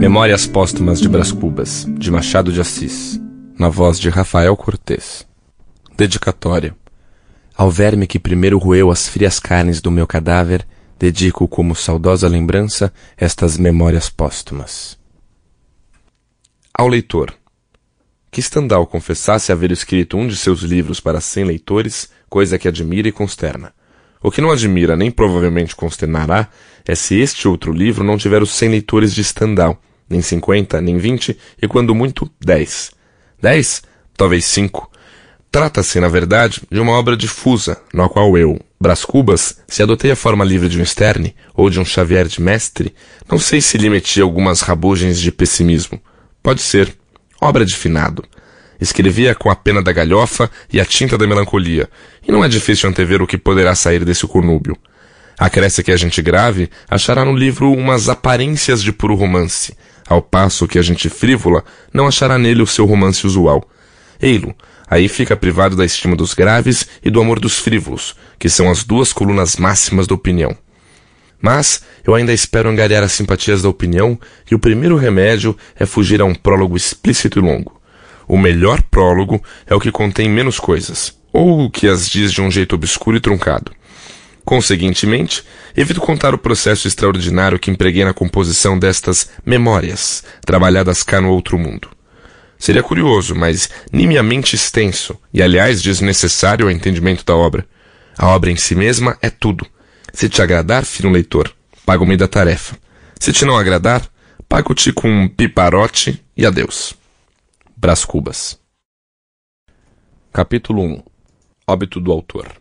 Memórias Póstumas de Brás Cubas, de Machado de Assis, na voz de Rafael Cortez. Dedicatória. Ao verme que primeiro roeu as frias carnes do meu cadáver, dedico como saudosa lembrança estas memórias póstumas. Ao leitor. Que Stendhal confessasse haver escrito um de seus livros para 100 leitores, coisa que admira e consterna. O que não admira nem provavelmente consternará é se este outro livro não tiver os 100 leitores de Stendhal, nem 50, nem 20, e quando muito, 10. 10? Talvez 5. Trata-se, na verdade, de uma obra difusa, na qual eu, Brás Cubas, se adotei a forma livre de um Sterne, ou de um Xavier de Mestre, não sei se lhe meti algumas rabugens de pessimismo. Pode ser. Obra de finado. Escrevia com a pena da galhofa e a tinta da melancolia, e não é difícil antever o que poderá sair desse conúbio. Acresce que a gente grave achará no livro umas aparências de puro romance, ao passo que a gente frívola não achará nele o seu romance usual. Ei-lo, aí fica privado da estima dos graves e do amor dos frívolos, que são as duas colunas máximas da opinião. Mas eu ainda espero angariar as simpatias da opinião, e o primeiro remédio é fugir a um prólogo explícito e longo. O melhor prólogo é o que contém menos coisas, ou o que as diz de um jeito obscuro e truncado. Conseguintemente, evito contar o processo extraordinário que empreguei na composição destas memórias, trabalhadas cá no outro mundo. Seria curioso, mas nimiamente extenso, e aliás desnecessário ao entendimento da obra. A obra em si mesma é tudo. Se te agradar, fino leitor, pago-me da tarefa. Se te não agradar, pago-te com um piparote e adeus. Brás Cubas. Capítulo 1. Óbito do autor.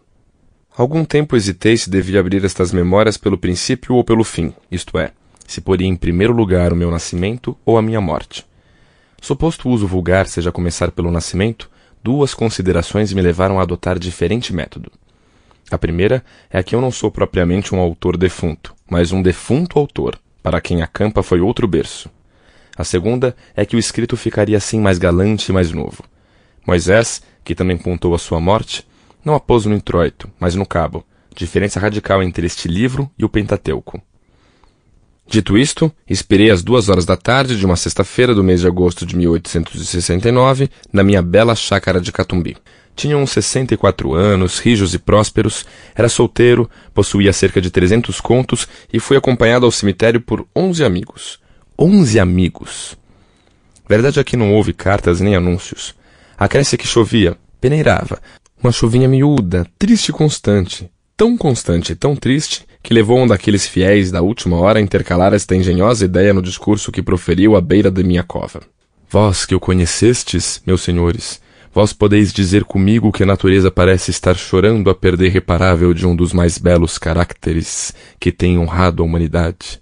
Algum tempo hesitei se devia abrir estas memórias pelo princípio ou pelo fim, isto é, se poria em primeiro lugar o meu nascimento ou a minha morte. Suposto o uso vulgar seja começar pelo nascimento, duas considerações me levaram a adotar diferente método. A primeira é que eu não sou propriamente um autor defunto, mas um defunto autor, para quem a campa foi outro berço. A segunda é que o escrito ficaria assim mais galante e mais novo. Moisés, que também contou a sua morte, não a pôs no introito, mas no cabo, diferença radical entre este livro e o Pentateuco. Dito isto, esperei às 2 horas da tarde de uma sexta-feira do mês de agosto de 1869, na minha bela chácara de Catumbi. Tinha uns 64 anos, rijos e prósperos, era solteiro, possuía cerca de 300 contos e fui acompanhado ao cemitério por 11 amigos. 11 amigos! Verdade é que não houve cartas nem anúncios. Acresce que chovia, peneirava, uma chuvinha miúda, triste e constante, e tão triste, que levou um daqueles fiéis da última hora a intercalar esta engenhosa ideia no discurso que proferiu à beira de minha cova. Vós que o conhecestes, meus senhores, vós podeis dizer comigo que a natureza parece estar chorando a perda irreparável de um dos mais belos caracteres que tem honrado a humanidade.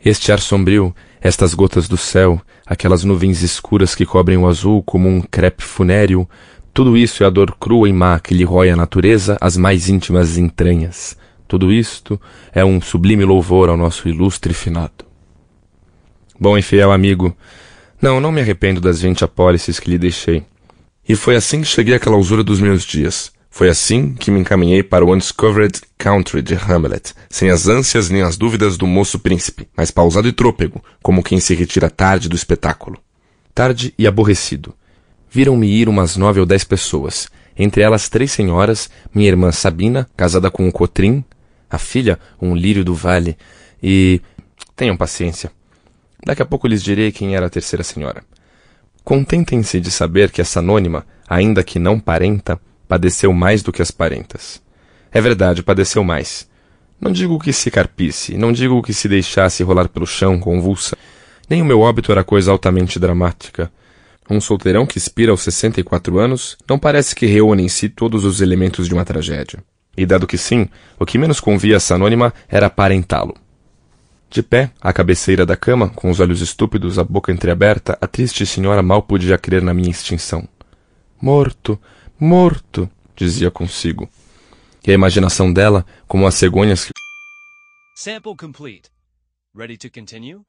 Este ar sombrio, estas gotas do céu, aquelas nuvens escuras que cobrem o azul como um crepe funéreo, tudo isso é a dor crua e má que lhe rói a natureza as mais íntimas entranhas. Tudo isto é um sublime louvor ao nosso ilustre finado. Bom e fiel amigo, não me arrependo das 20 apólices que lhe deixei. E foi assim que cheguei à clausura dos meus dias. Foi assim que me encaminhei para o Undiscovered Country de Hamlet, sem as ânsias nem as dúvidas do moço príncipe, mas pausado e trôpego, como quem se retira tarde do espetáculo. Tarde e aborrecido. Viram-me ir umas 9 ou 10 pessoas, entre elas 3 senhoras, minha irmã Sabina, casada com um cotrim, a filha, um lírio do vale, e... tenham paciência. Daqui a pouco lhes direi quem era a terceira senhora. Contentem-se de saber que essa anônima, ainda que não parenta, padeceu mais do que as parentas. É verdade, padeceu mais. Não digo que se carpisse, não digo que se deixasse rolar pelo chão, convulsa. Nem o meu óbito era coisa altamente dramática. Um solteirão que expira aos 64 anos não parece que reúne em si todos os elementos de uma tragédia. E dado que sim, o que menos convia a essa anônima era aparentá-lo. De pé, à cabeceira da cama, com os olhos estúpidos, a boca entreaberta, a triste senhora mal podia crer na minha extinção. Morto, morto, dizia consigo. E a imaginação dela, como as cegonhas que... Sample complete. Ready to continue?